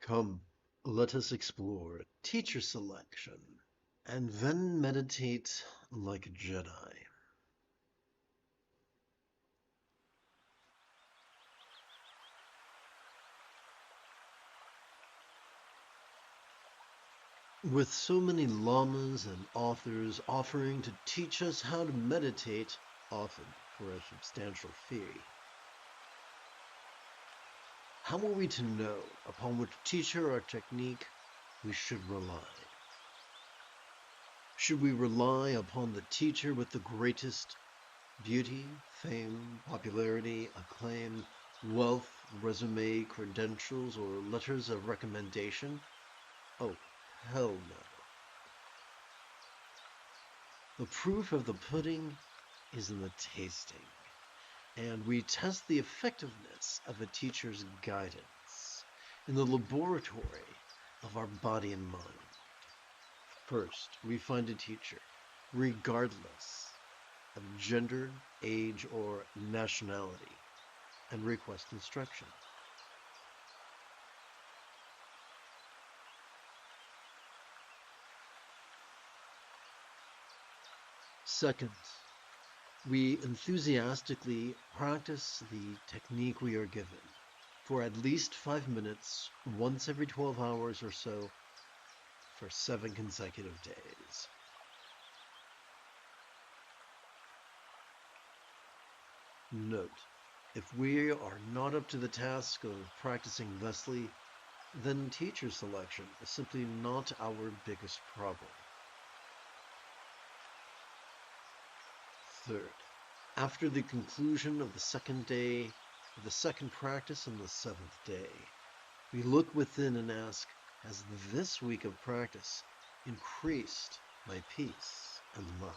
Come, let us explore teacher selection and then meditate like a Jedi. With so many lamas and authors offering to teach us how to meditate, often for a substantial fee, how are we to know upon which teacher or technique we should rely? Should we rely upon the teacher with the greatest beauty, fame, popularity, acclaim, wealth, resume, credentials, or letters of recommendation? Oh, hell no. The proof of the pudding is in the tasting, and we test the effectiveness of a teacher's guidance in the laboratory of our body and mind. First, we find a teacher, regardless of gender, age, or nationality, and request instruction. Second, we enthusiastically practice the technique we are given for at least 5 minutes once every 12 hours or so for 7 consecutive days. Note, if we are not up to the task of practicing thusly, then teacher selection is simply not our biggest problem. Third, after the conclusion of the second day, of the second practice and the 7th day, we look within and ask, has this week of practice increased my peace and love?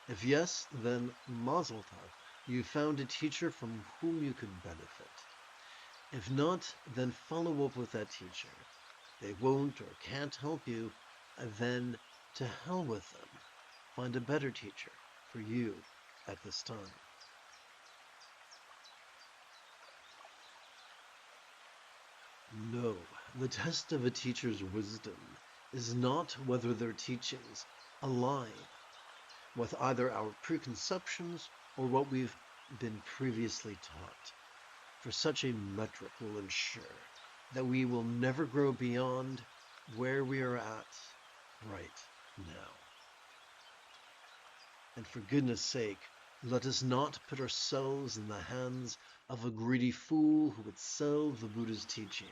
If yes, then mazel tov, you found a teacher from whom you could benefit. If not, then follow up with that teacher. They won't or can't help you, then to hell with them. Find a better teacher for you at this time. No, the test of a teacher's wisdom is not whether their teachings align with either our preconceptions or what we've been previously taught. For such a metric will ensure that we will never grow beyond where we are at right now. And for goodness sake, let us not put ourselves in the hands of a greedy fool who would sell the Buddha's teachings.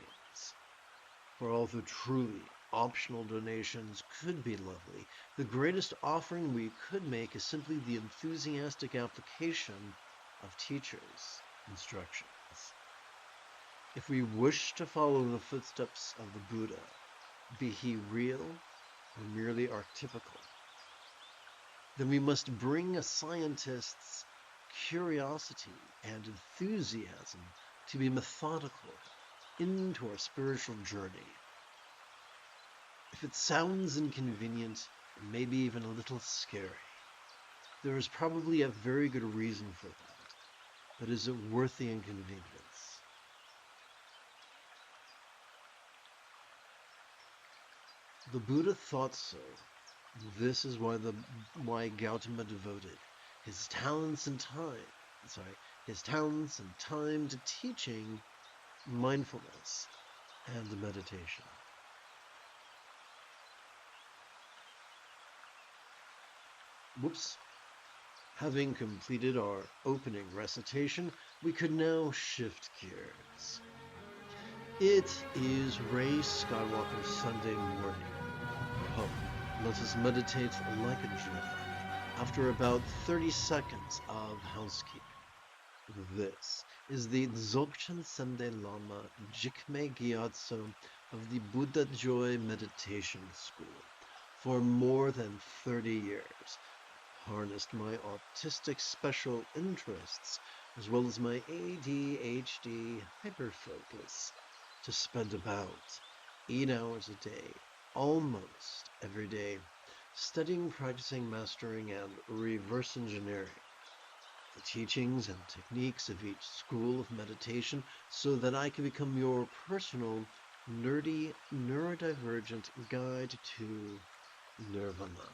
For although truly optional donations could be lovely, the greatest offering we could make is simply the enthusiastic application of teachers' instructions. If we wish to follow the footsteps of the Buddha, be he real or merely archetypical, then we must bring a scientist's curiosity and enthusiasm to be methodical into our spiritual journey. If it sounds inconvenient, and maybe even a little scary, there is probably a very good reason for that. But is it worth the inconvenience? The Buddha thought so. This is why Gautama devoted his talents and time to teaching mindfulness and meditation. Whoops. Having completed our opening recitation, we could now shift gears. It is Rey Skywalker's Sunday morning. Come, let us meditate like a Jedi after about 30 seconds of housekeeping. This is the Dzogchen Sende Lama Jigme Gyatso of the Buddha Joy Meditation School. For more than 30 years, harnessed my autistic special interests as well as my ADHD hyperfocus to spend about 8 hours a day, almost every day, studying, practicing, mastering, and reverse engineering the teachings and techniques of each school of meditation so that I can become your personal nerdy, neurodivergent guide to nirvana.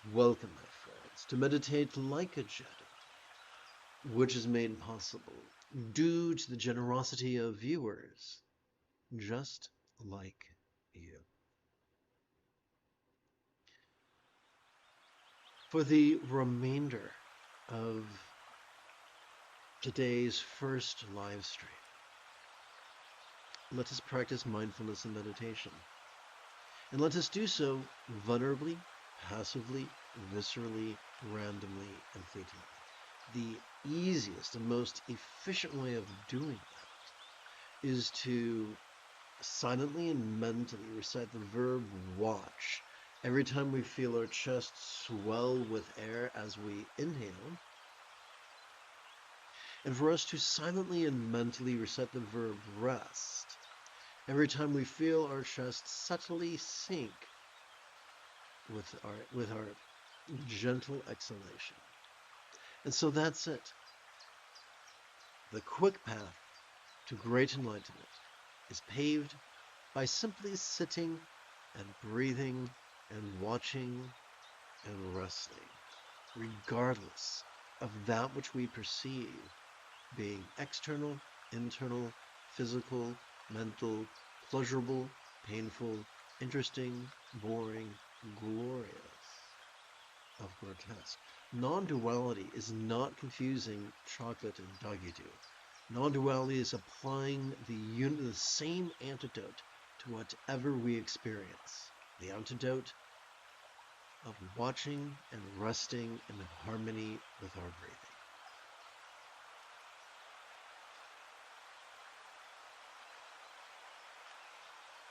Welcome, my friends, to meditate like a Jedi, which is made possible due to the generosity of viewers just like you. For the remainder of today's first live stream, let us practice mindfulness and meditation. And let us do so vulnerably, passively, viscerally, randomly, and fleetingly. The easiest and most efficient way of doing that is to silently and mentally recite the verb watch every time we feel our chest swell with air as we inhale, and for us to silently and mentally recite the verb rest every time we feel our chest subtly sink with our gentle exhalation. And so that's it. The quick path to great enlightenment is paved by simply sitting and breathing and watching and resting, regardless of that which we perceive being external, internal, physical, mental, pleasurable, painful, interesting, boring, glorious, of grotesque. Non-duality is not confusing chocolate and doggy-doo. Non-duality is applying the same antidote to whatever we experience. The antidote of watching and resting in harmony with our breathing.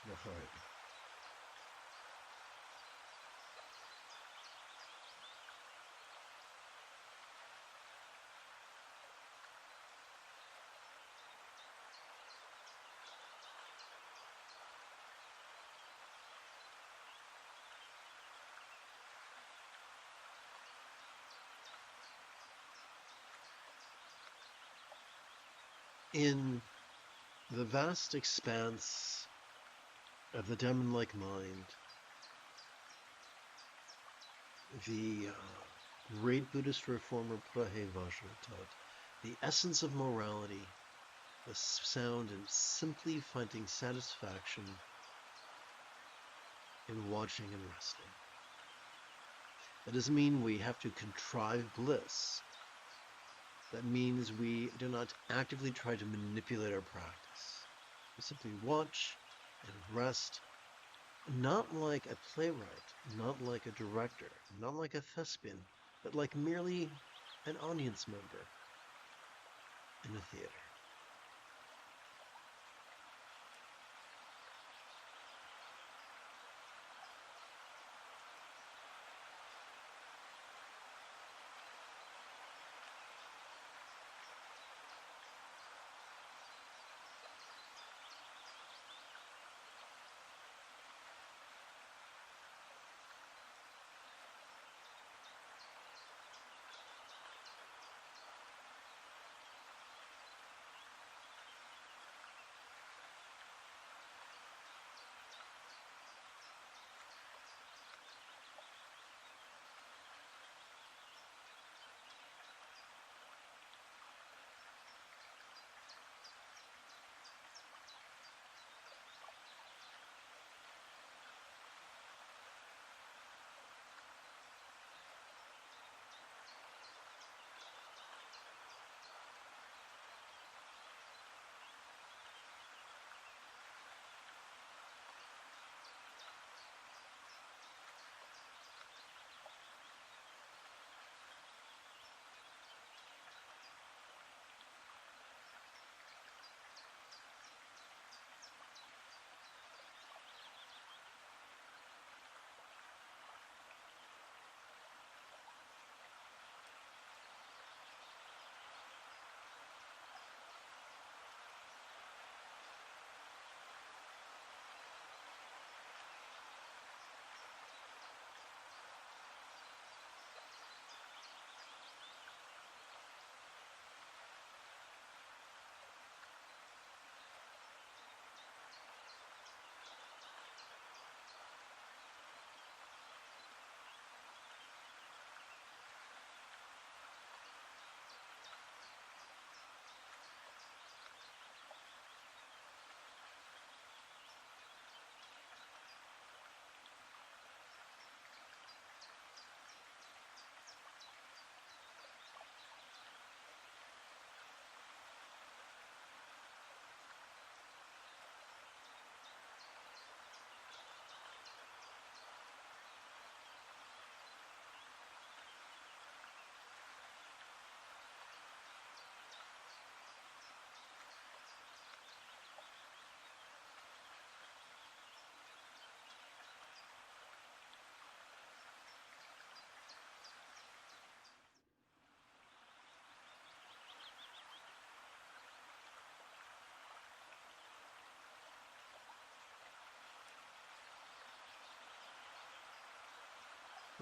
Recite. In the vast expanse of the demon-like mind, the great Buddhist reformer Prahe Vajra taught, the essence of morality was found in simply finding satisfaction in watching and resting. That doesn't mean we have to contrive bliss. That means we do not actively try to manipulate our practice. We simply watch and rest, not like a playwright, not like a director, not like a thespian, but like merely an audience member in a theater.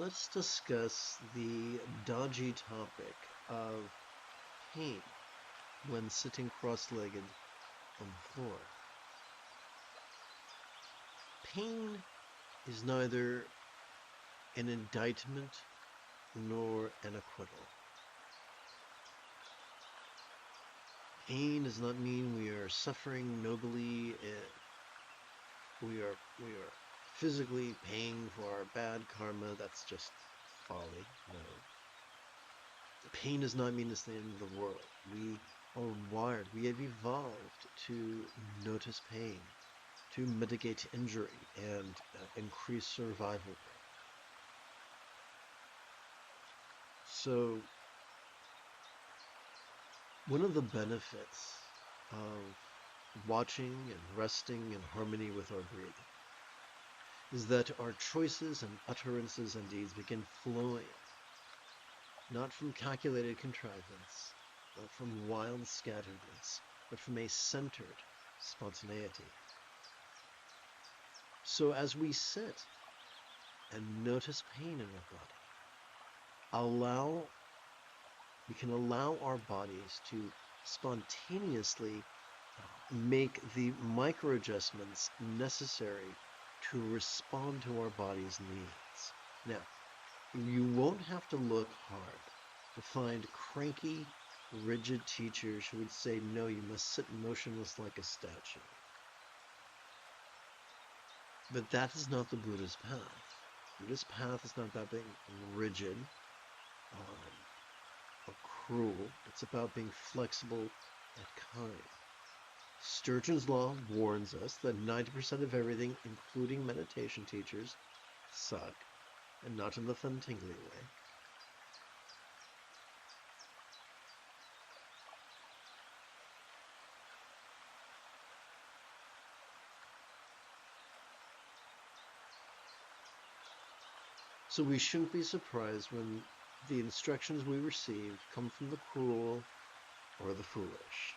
let's discuss the dodgy topic of pain when sitting cross-legged on the floor. Pain is neither an indictment nor an acquittal. Pain does not mean we are suffering nobly. We are physically paying for our bad karma. That's just folly. No. Pain does not mean it's the end of the world. We are wired. We have evolved to notice pain, to mitigate injury, and increase survival rate. So, one of the benefits of watching and resting in harmony with our breathing is that our choices and utterances and deeds begin flowing, not from calculated contrivance, not from wild scatteredness, but from a centered spontaneity. So as we sit and notice pain in our body, we can allow our bodies to spontaneously make the micro adjustments necessary to respond to our body's needs. Now, you won't have to look hard to find cranky, rigid teachers who would say, no, you must sit motionless like a statue. But that is not the Buddha's path. Buddha's path is not about being rigid or cruel. It's about being flexible and kind. Sturgeon's Law warns us that 90% of everything, including meditation teachers, suck, and not in the fun tingly way. So we shouldn't be surprised when the instructions we receive come from the cruel or the foolish.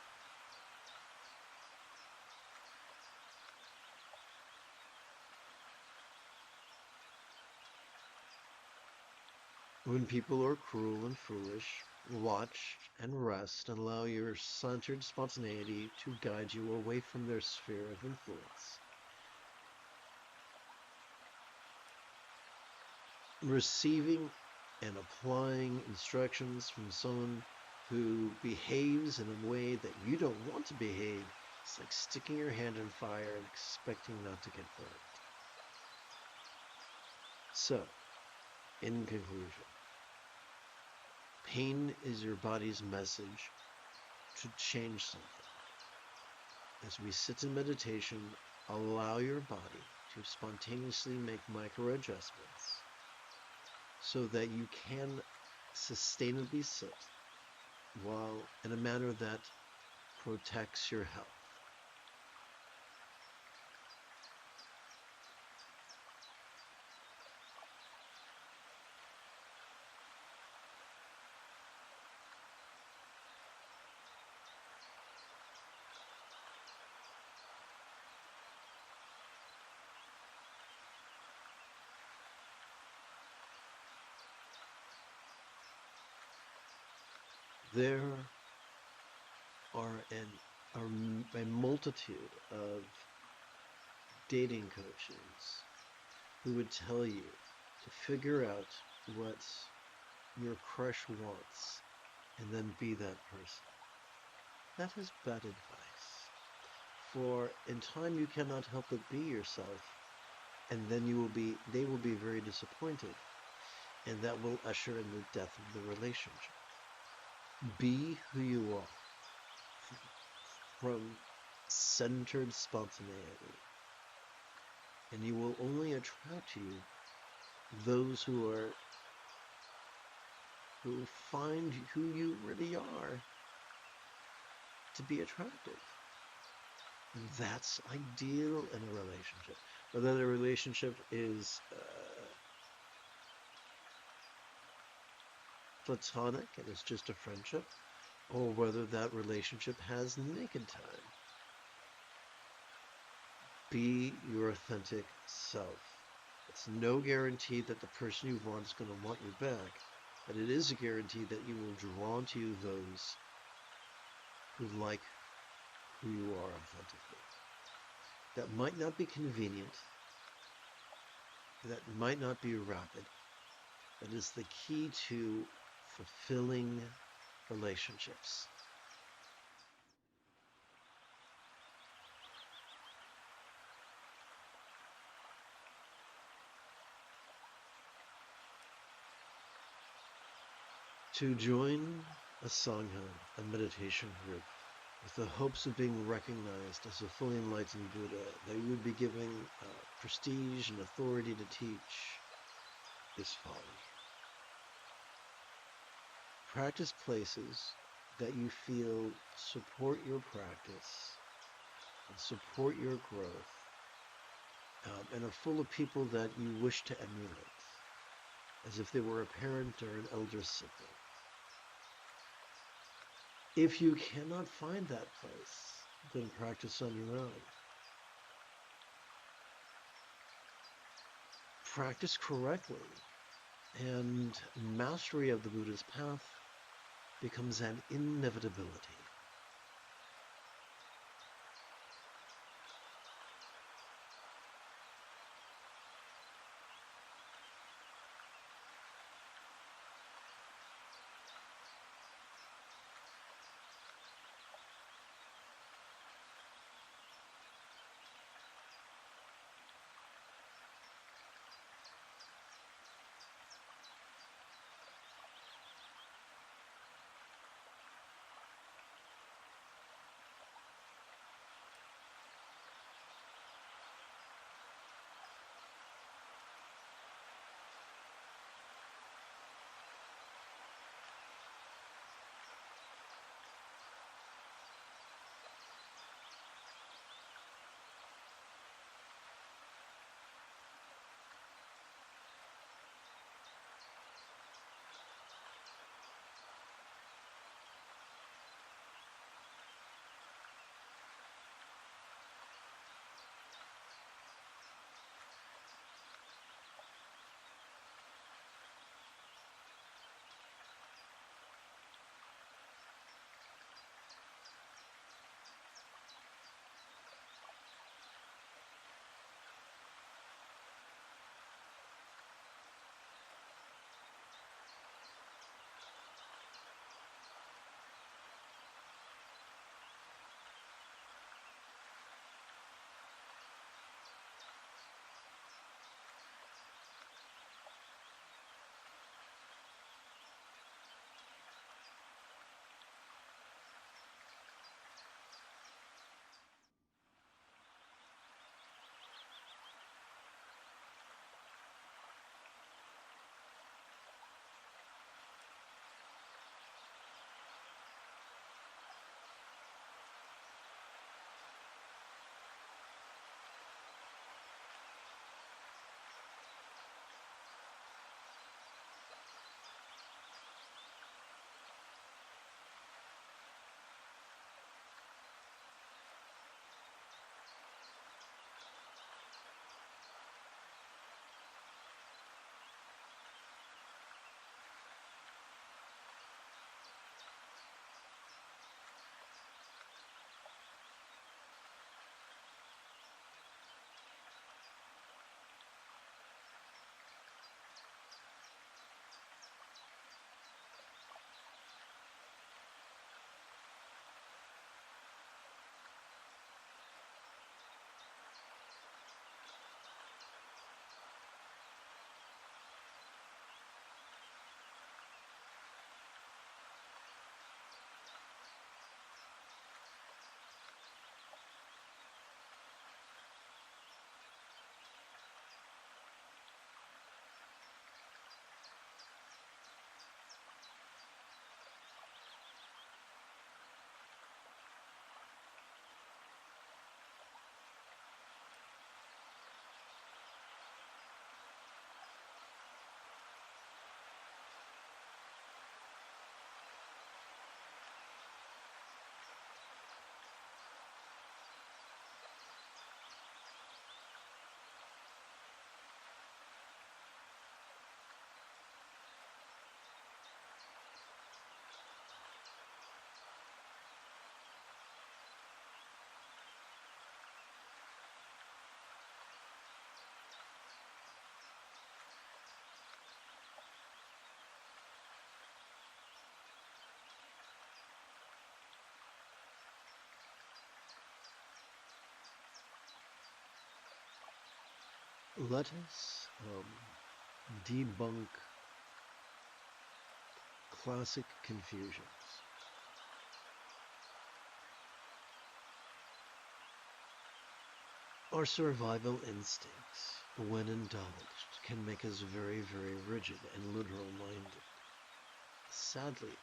When people are cruel and foolish, watch and rest and allow your centered spontaneity to guide you away from their sphere of influence. Receiving and applying instructions from someone who behaves in a way that you don't want to behave is like sticking your hand in fire and expecting not to get burned. So, in conclusion, pain is your body's message to change something. As we sit in meditation, allow your body to spontaneously make micro adjustments so that you can sustainably sit while in a manner that protects your health. There are a multitude of dating coaches who would tell you to figure out what your crush wants and then be that person. That is bad advice. For in time you cannot help but be yourself, and then they will be very disappointed, and that will usher in the death of the relationship. Be who you are, from centered spontaneity, and you will only attract to you those who find who you really are to be attractive. That's ideal in a relationship. Whether the relationship is platonic and it's just a friendship, or whether that relationship has naked time. Be your authentic self. It's no guarantee that the person you want is going to want you back, but it is a guarantee that you will draw to you those who like who you are authentically. That might not be convenient, that might not be rapid, but is the key to fulfilling relationships. To join a Sangha, a meditation group, with the hopes of being recognized as a fully enlightened Buddha, that you would be giving prestige and authority to teach, is folly. Practice places that you feel support your practice and support your growth, and are full of people that you wish to emulate, as if they were a parent or an elder sibling. If you cannot find that place, then practice on your own. Practice correctly, and mastery of the Buddha's path becomes an inevitability. let us debunk classic confusions. Our survival instincts, when indulged, can make us very, very rigid and literal-minded. Sadly,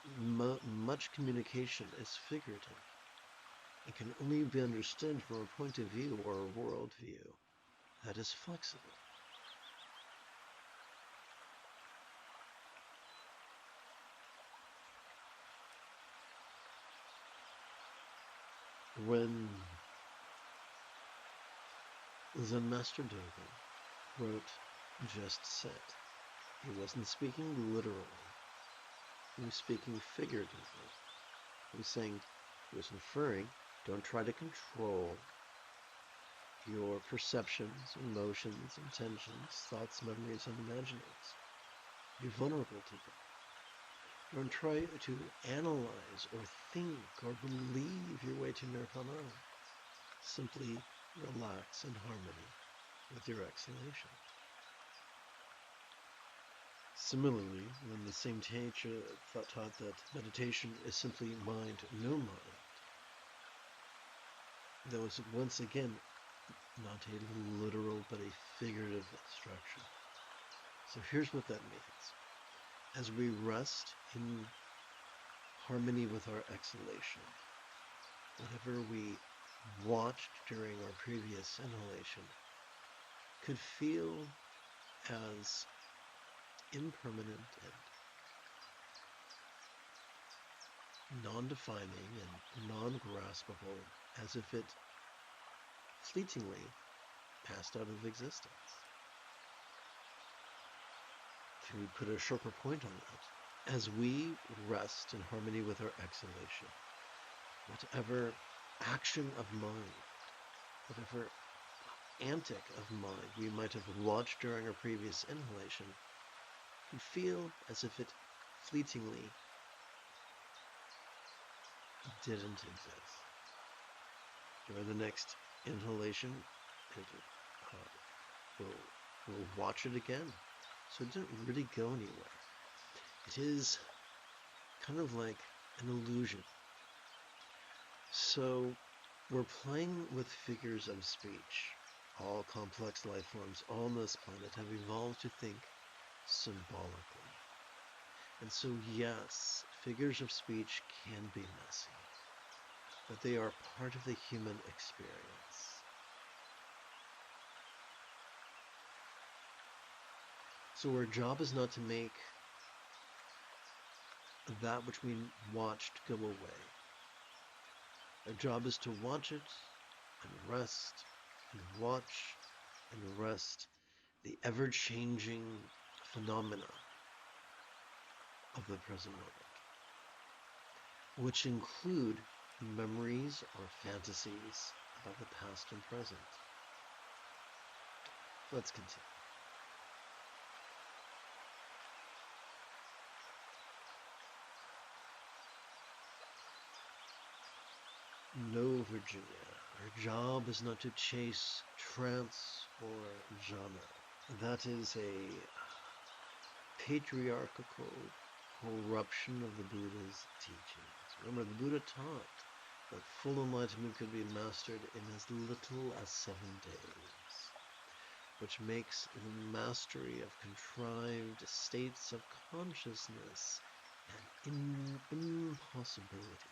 much communication is figurative. It can only be understood from a point of view or a worldview that is flexible. When Zen Master Dogen wrote "just sit," he wasn't speaking literally. He was speaking figuratively. He was inferring, don't try to control your perceptions, emotions, intentions, thoughts, memories, and imaginings. Be vulnerable to them. Don't try to analyze or think or believe your way to nirvana. Simply relax in harmony with your exhalation. Similarly, when the same teacher taught that meditation is simply mind, no mind, that was once again not a literal but a figurative instruction. So here's what that means. As we rest in harmony with our exhalation, whatever we watched during our previous inhalation could feel as impermanent and non-defining and non-graspable as if it fleetingly passed out of existence. To put a sharper point on that, as we rest in harmony with our exhalation, whatever action of mind, whatever antic of mind we might have watched during our previous inhalation, can feel as if it fleetingly didn't exist. During the next inhalation, we'll watch it again. So it didn't really go anywhere. It is kind of like an illusion. So we're playing with figures of speech. All complex life forms on this planet have evolved to think symbolically. And so yes, figures of speech can be messy, but they are part of the human experience. So our job is not to make that which we watched go away. Our job is to watch it and rest and watch and rest the ever-changing phenomena of the present moment, which include memories or fantasies about the past and present. Let's continue. No, Virginia, our job is not to chase trance or jhana. That is a patriarchal corruption of the Buddha's teachings. Remember, the Buddha taught that full enlightenment could be mastered in as little as 7 days, which makes the mastery of contrived states of consciousness an impossibility.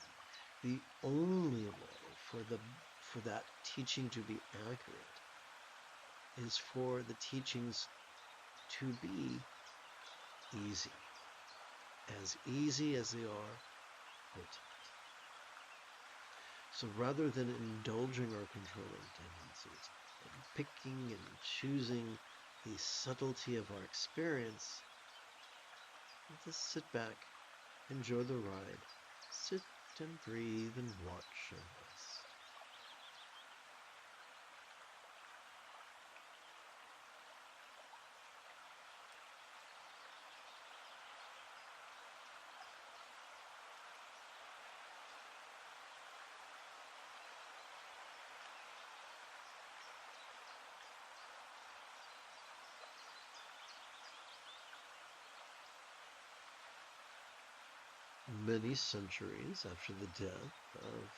The only way for that teaching to be accurate is for the teachings to be easy as they are ultimate. So rather than indulging our controlling tendencies and picking and choosing the subtlety of our experience, just sit back, enjoy the ride, sit and breathe and watch and rest. many centuries after the death of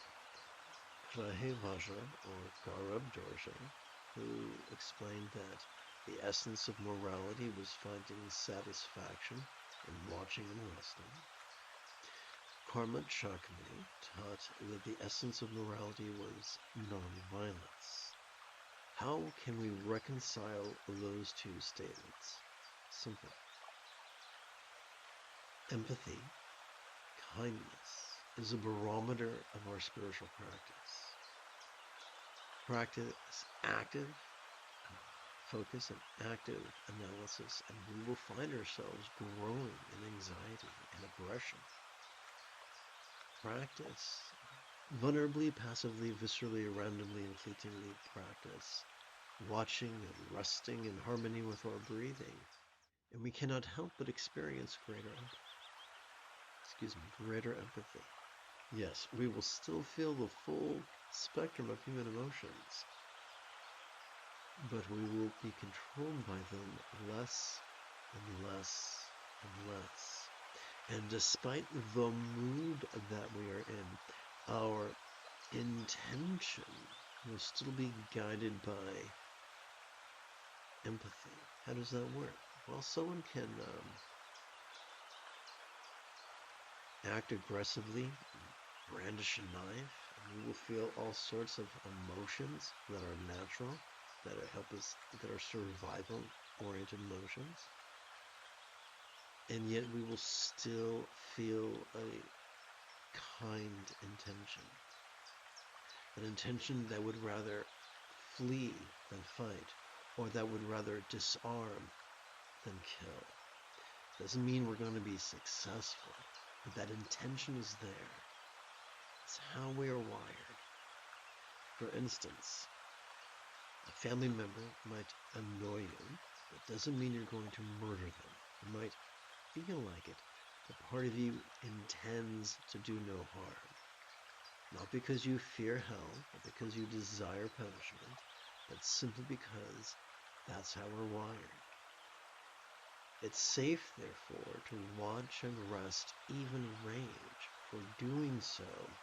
Vajra or Garab Dorje, who explained that the essence of morality was finding satisfaction in watching and resting. Karma Chakmani taught that the essence of morality was non-violence. How can we reconcile those two statements? Simple. Empathy, kindness, is a barometer of our spiritual practice. Practice active focus and active analysis, and we will find ourselves growing in anxiety and aggression. Practice vulnerably, passively, viscerally, randomly, and fleetingly practice watching and resting in harmony with our breathing, and we cannot help but experience greater empathy. Yes, we will still feel the full spectrum of human emotions, but we will be controlled by them less and less and less. And despite the mood that we are in, our intention will still be guided by empathy. How does that work? Well, someone can act aggressively, brandish a knife, and we will feel all sorts of emotions that are natural, that are survival-oriented emotions. And yet we will still feel a kind intention. An intention that would rather flee than fight, or that would rather disarm than kill. Doesn't mean we're going to be successful, but that intention is there. It's how we are wired. For instance, a family member might annoy you. That doesn't mean you're going to murder them. You might feel like it, but part of you intends to do no harm. Not because you fear hell, but because you desire punishment, but simply because that's how we're wired. It's safe, therefore, to watch and rest even rage, for doing so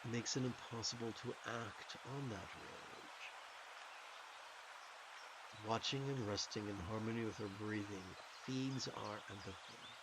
makes it impossible to act on that rage. Watching and resting in harmony with our breathing feeds our empathy.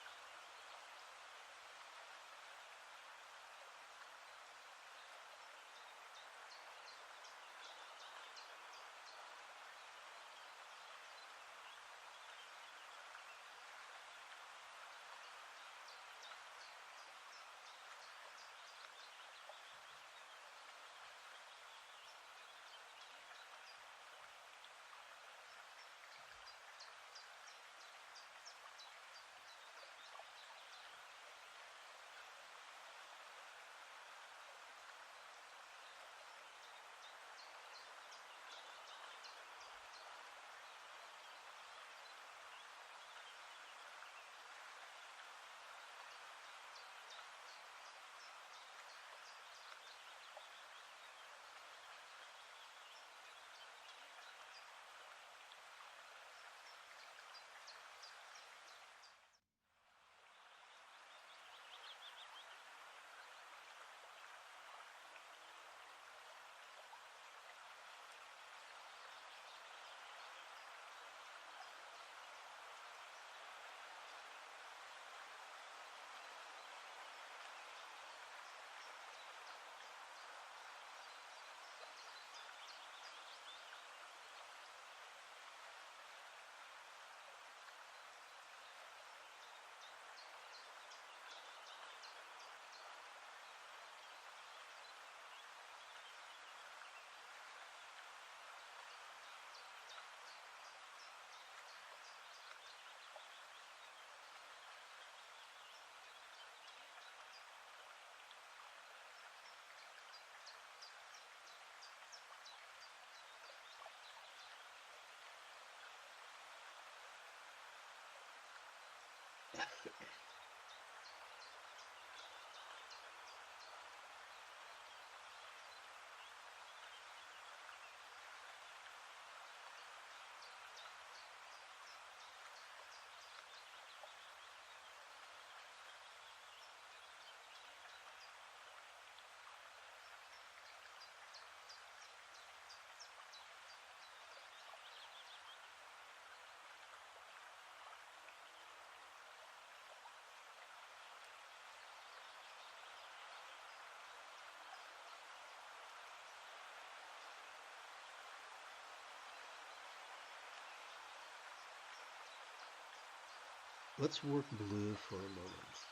Let's work blue for a moment.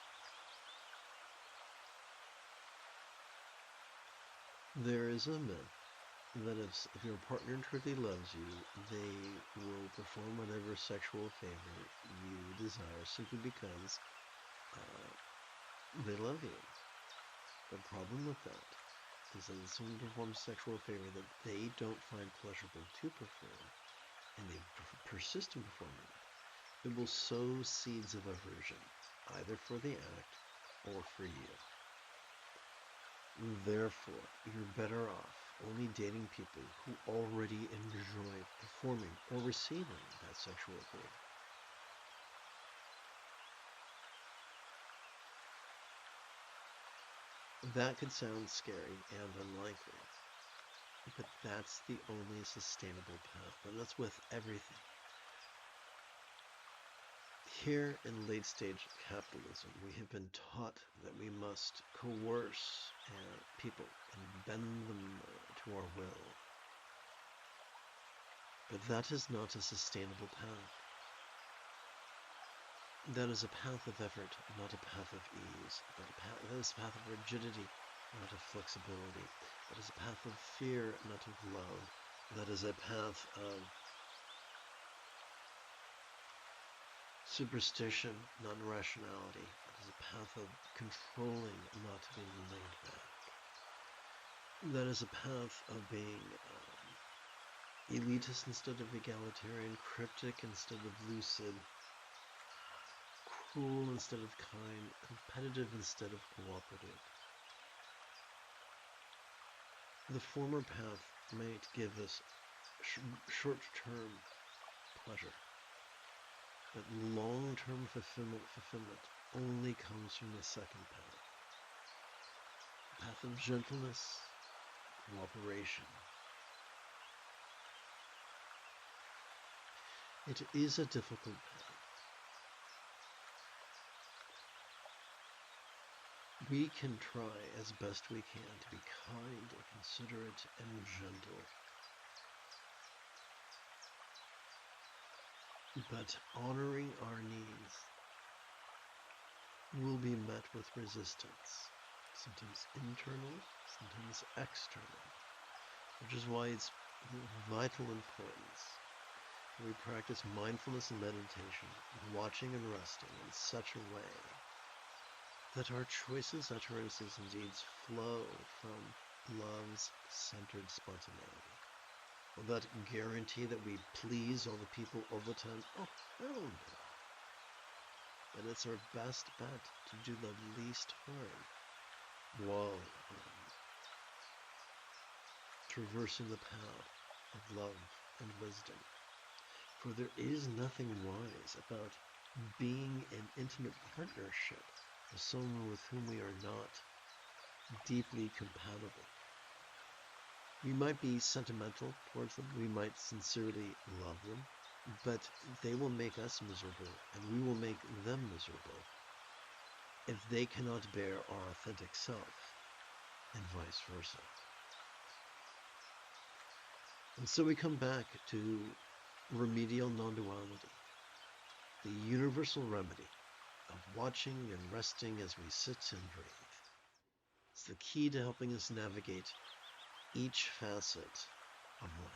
There is a myth that if your partner truly loves you, they will perform whatever sexual favor you desire simply because they love you. The problem with that is that if someone performs sexual favor that they don't find pleasurable to perform, and they persist in performing it, it will sow seeds of aversion, either for the act or for you. Therefore, you're better off only dating people who already enjoy performing or receiving that sexual favor. That could sound scary and unlikely, but that's the only sustainable path, and that's with everything. Here in late-stage capitalism, we have been taught that we must coerce people and bend them to our will. But that is not a sustainable path. That is a path of effort, not a path of ease. That is a path of rigidity, not of flexibility. That is a path of fear, not of love. That is a path of superstition, not rationality. That is a path of controlling, not being laid back. That is a path of being elitist instead of egalitarian, cryptic instead of lucid, cruel instead of kind, competitive instead of cooperative. The former path might give us short-term pleasure, but long-term fulfillment only comes from the second path. The path of gentleness, cooperation. It is a difficult path. We can try as best we can to be kind and considerate and gentle. But honoring our needs will be met with resistance, sometimes internal, sometimes external, which is why it's of vital importance we practice mindfulness and meditation, watching and resting in such a way that our choices, utterances, and deeds flow from love's centered spontaneity. Will that guarantee that we please all the people all the time? Oh, hell no. But it's our best bet to do the least harm while traversing the path of love and wisdom. For there is nothing wise about being in intimate partnership with someone with whom we are not deeply compatible. We might be sentimental towards them, we might sincerely love them, but they will make us miserable and we will make them miserable if they cannot bear our authentic self, and vice versa. And so we come back to remedial non-duality, the universal remedy of watching and resting as we sit and breathe. It's the key to helping us navigate each facet of life.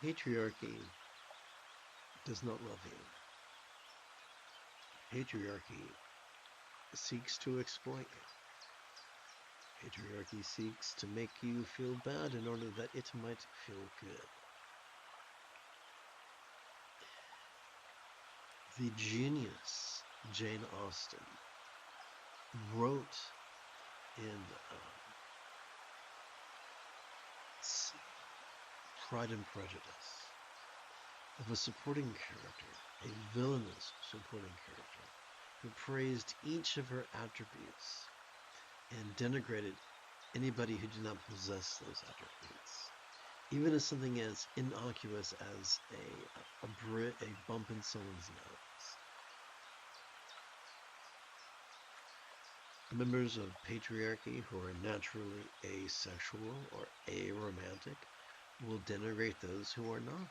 Patriarchy does not love you. Patriarchy seeks to exploit you. Patriarchy seeks to make you feel bad in order that it might feel good. The genius Jane Austen wrote in Pride and Prejudice of a supporting character, a villainous supporting character, who praised each of her attributes and denigrated anybody who did not possess those attributes, even as something as innocuous as a bump in someone's nose. Members of patriarchy who are naturally asexual or aromantic will denigrate those who are not.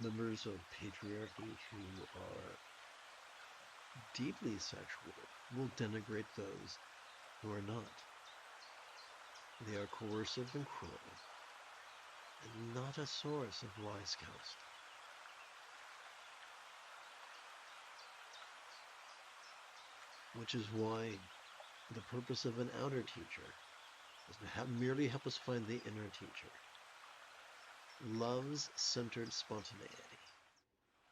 Members of patriarchy who are deeply sexual will denigrate those who are not. They are coercive and cruel, and not a source of wise counsel. Which is why the purpose of an outer teacher is to merely help us find the inner teacher. Love's centered spontaneity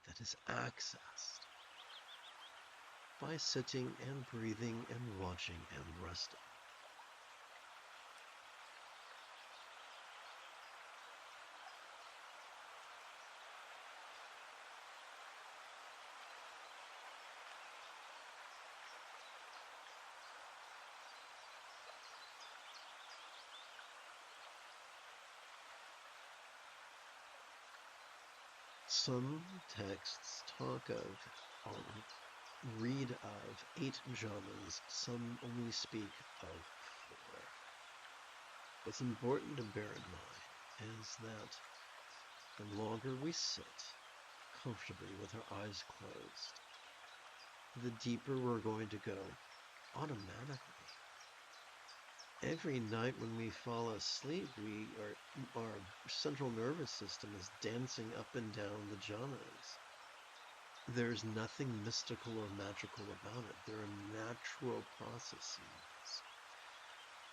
that is accessed by sitting and breathing and watching and resting. Some texts talk of, or read of 8 jhanas, some only speak of 4. What's important to bear in mind is that the longer we sit comfortably with our eyes closed, the deeper we're going to go automatically. Every night when we fall asleep, our central nervous system is dancing up and down the jhanas. There's nothing mystical or magical about it. There are natural processes.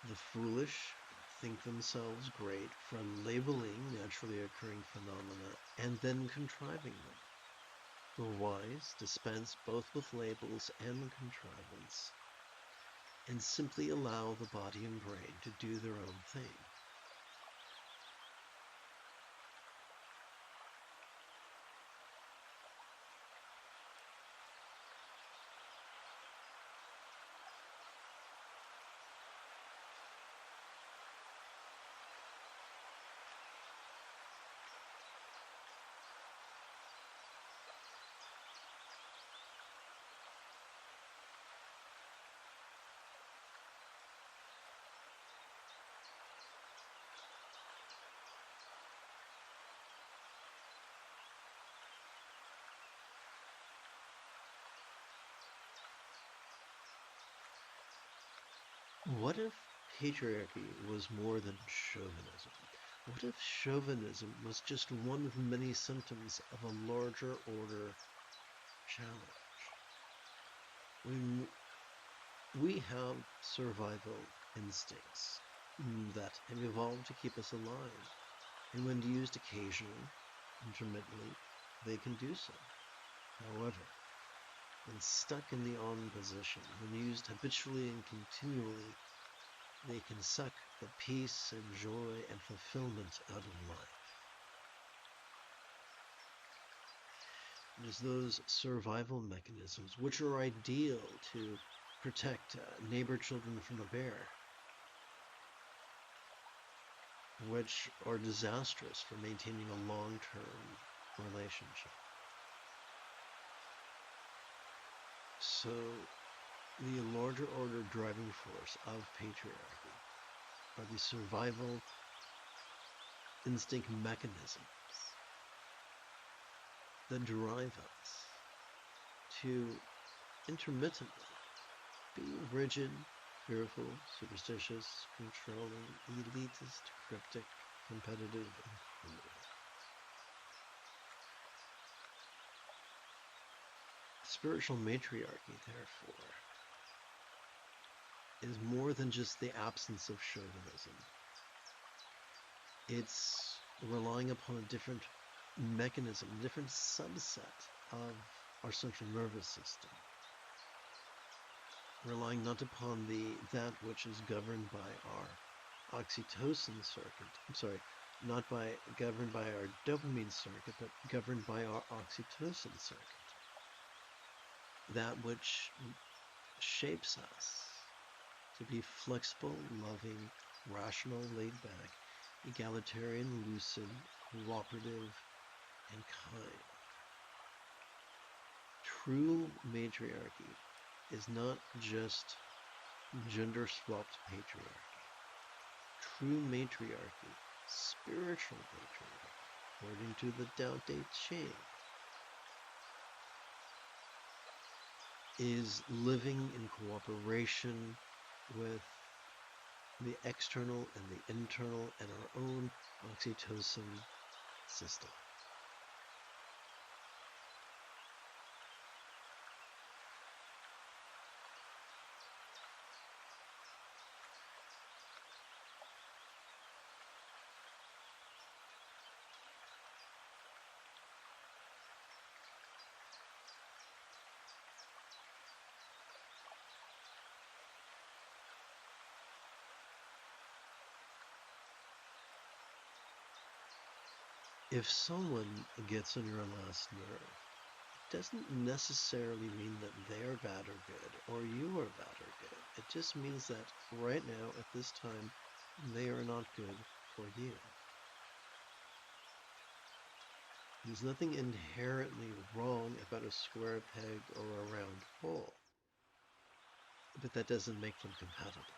The foolish think themselves great from labeling naturally occurring phenomena and then contriving them. The wise dispense both with labels and contrivance, and simply allow the body and brain to do their own thing. What if patriarchy was more than chauvinism? What if chauvinism was just one of many symptoms of a larger order challenge? When we have survival instincts that have evolved to keep us alive, and when used occasionally, intermittently, they can do so. However, when stuck in the on position, when used habitually and continually, they can suck the peace and joy and fulfillment out of life. It is those survival mechanisms which are ideal to protect neighbor children from a bear, which are disastrous for maintaining a long-term relationship. So, the larger order driving force of patriarchy are the survival instinct mechanisms that drive us to intermittently be rigid, fearful, superstitious, controlling, elitist, cryptic, competitive, and cruel. Spiritual matriarchy, therefore, is more than just the absence of chauvinism. It's relying upon a different mechanism, a different subset of our central nervous system. Relying not upon that which is governed by our oxytocin circuit. Not governed by our dopamine circuit, but governed by our oxytocin circuit. That which shapes us to be flexible, loving, rational, laid back, egalitarian, lucid, cooperative, and kind. True matriarchy is not just gender-swapped patriarchy. True matriarchy, spiritual matriarchy, according to the Tao Te Ching, is living in cooperation with the external and the internal and our own oxytocin system. If someone gets on your last nerve, it doesn't necessarily mean that they're bad or good, or you are bad or good. It just means that right now, at this time, they are not good for you. There's nothing inherently wrong about a square peg or a round hole, but that doesn't make them compatible.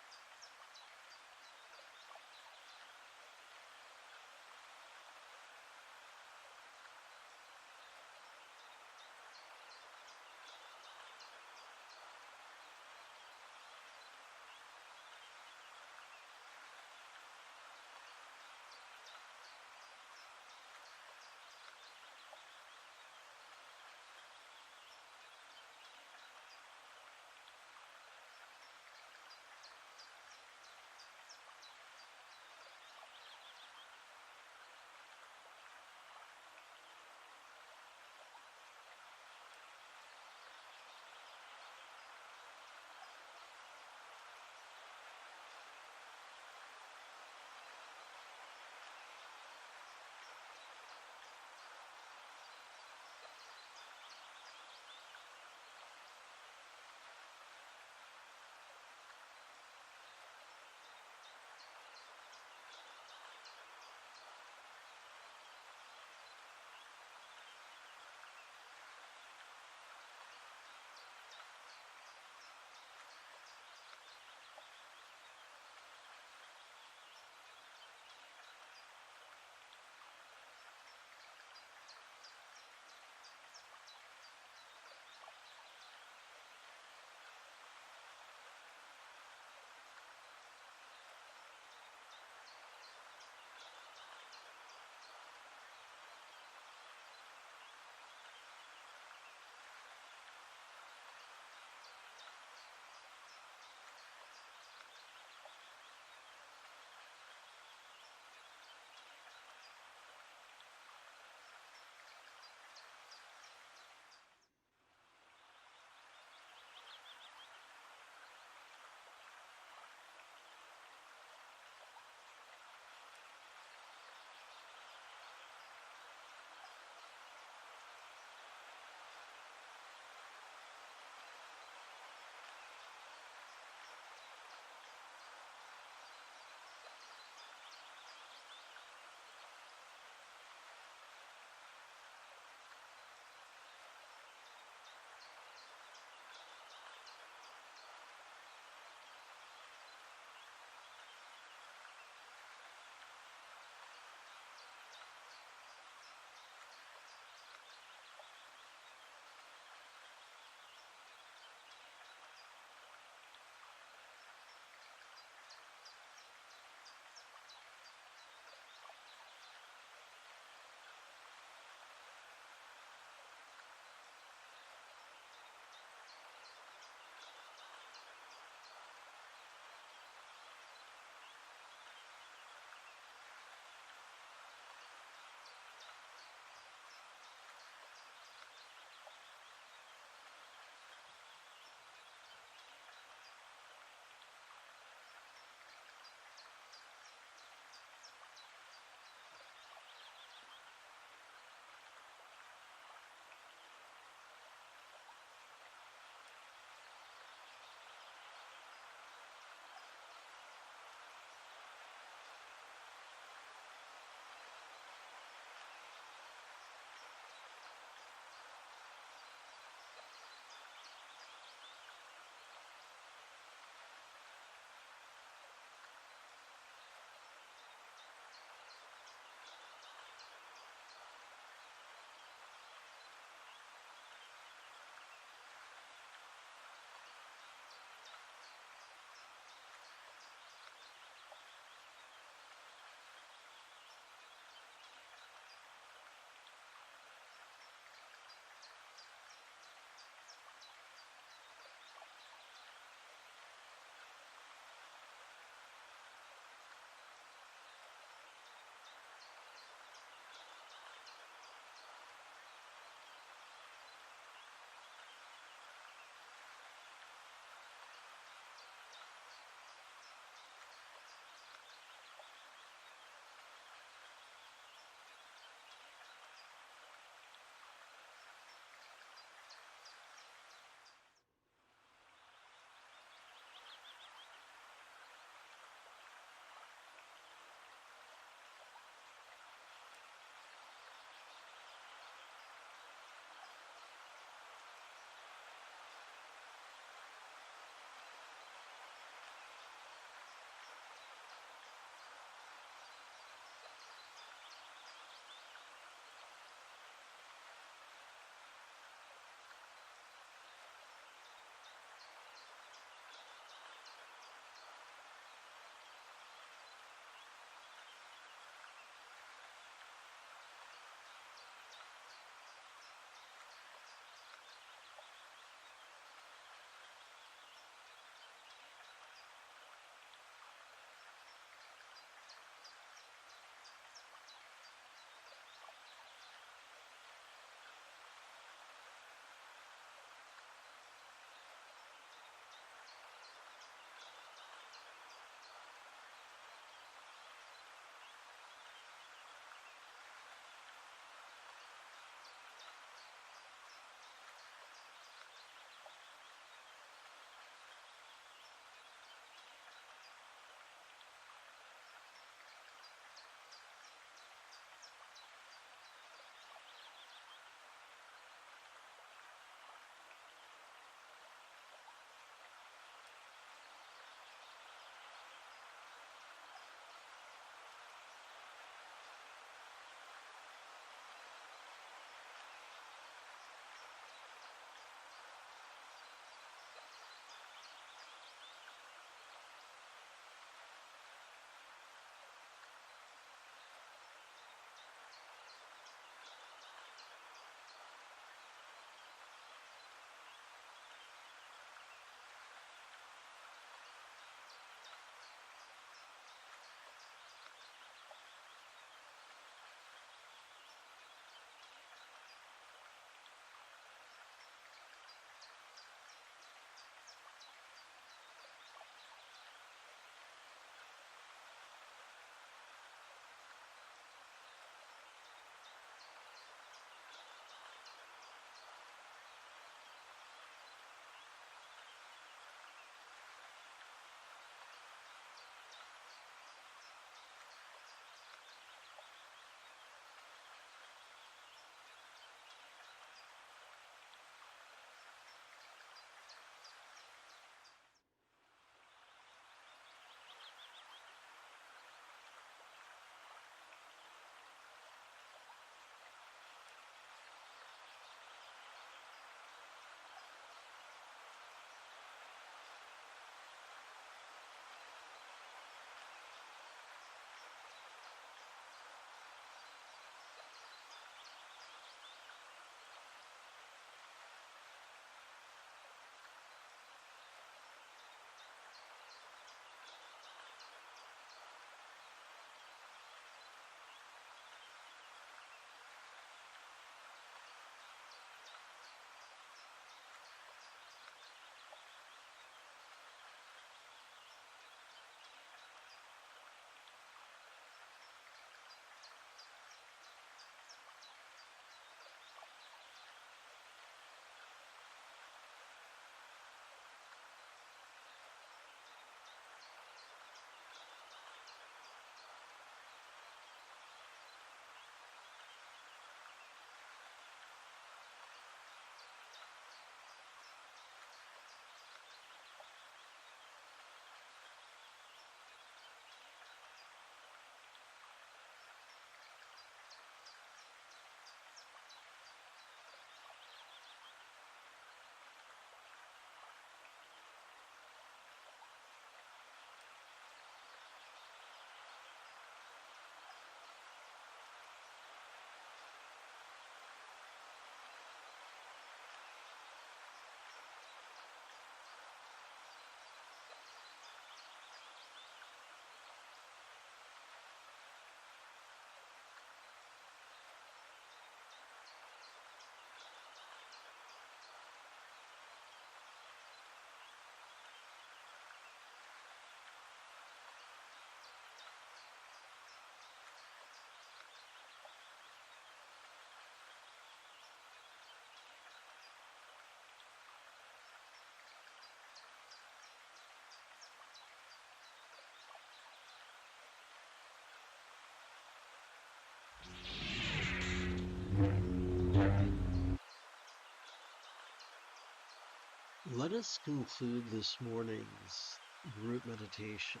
Let us conclude this morning's group meditation,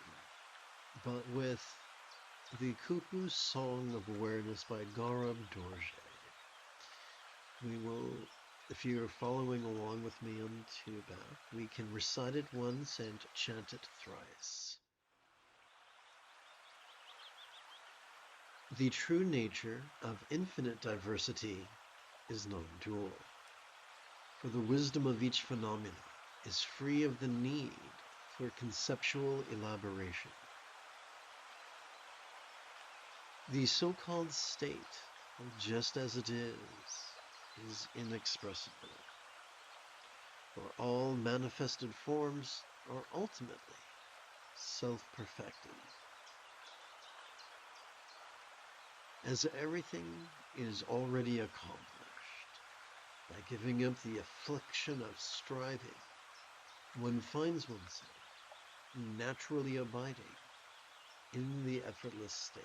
but with the Cuckoo Song of Awareness by Garab Dorje. We will, if you're following along with me on Tuba, we can recite it once and chant it thrice. The true nature of infinite diversity is non-dual, for the wisdom of each phenomena is free of the need for conceptual elaboration. The so-called state, just as it is inexpressible, for all manifested forms are ultimately self-perfected. As everything is already accomplished, by giving up the affliction of striving, one finds oneself naturally abiding in the effortless state.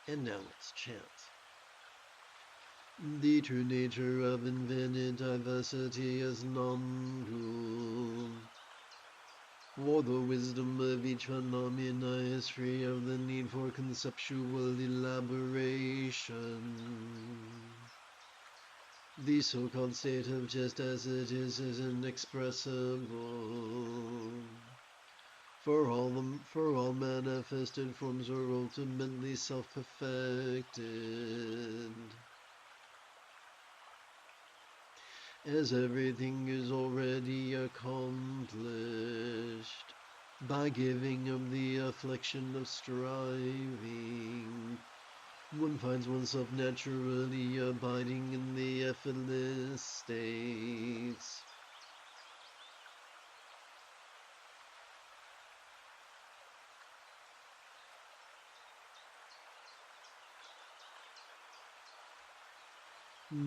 And now let's chant. The true nature of infinite diversity is non-dual. For the wisdom of each phenomena is free of the need for conceptual elaboration. The so-called state of just as it is inexpressible. For all manifested forms are ultimately self-perfected. As everything is already accomplished, by giving up the affliction of striving, one finds oneself naturally abiding in the effortless states.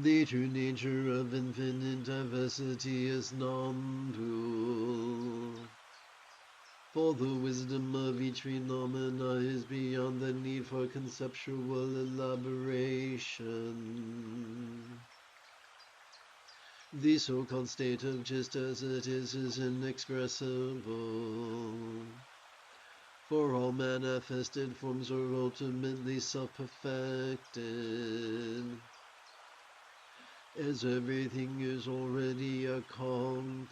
The true nature of infinite diversity is non-dual. For the wisdom of each phenomena is beyond the need for conceptual elaboration. The so-called state of just as it is inexpressible. For all manifested forms are ultimately self-perfected. As everything is already accomplished,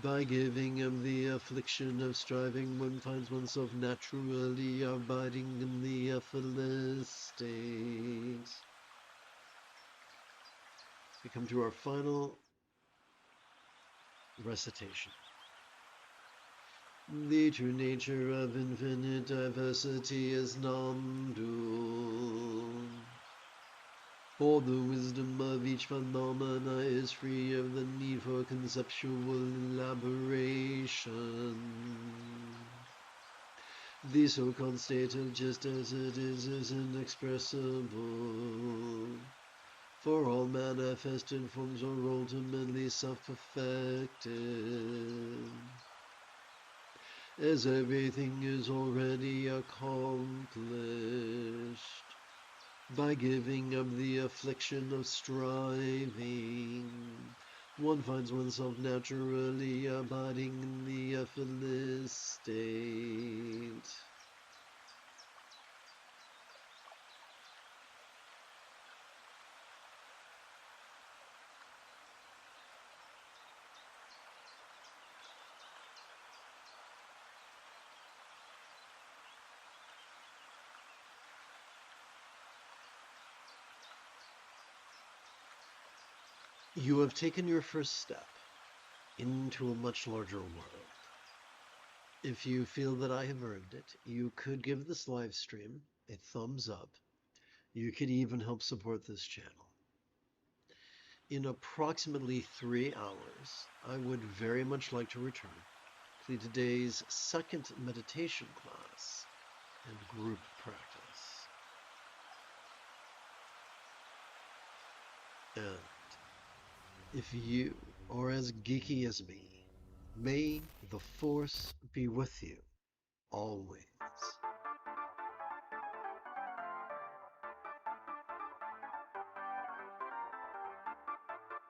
by giving up the affliction of striving, one finds oneself naturally abiding in the effortless state. We come to our final recitation. The true nature of infinite diversity is non-dual. For the wisdom of each phenomena is free of the need for conceptual elaboration. The so-called state of just as it is inexpressible. For all manifested forms are ultimately self-perfected. As everything is already accomplished, by giving up the affliction of striving, one finds oneself naturally abiding in the effortless state. You have taken your first step into a much larger world. If you feel that I have earned it, you could give this live stream a thumbs up. You could even help support this channel. In approximately 3 hours, I would very much like to return to today's second meditation class and group practice. And if you are as geeky as me May the Force be with you always.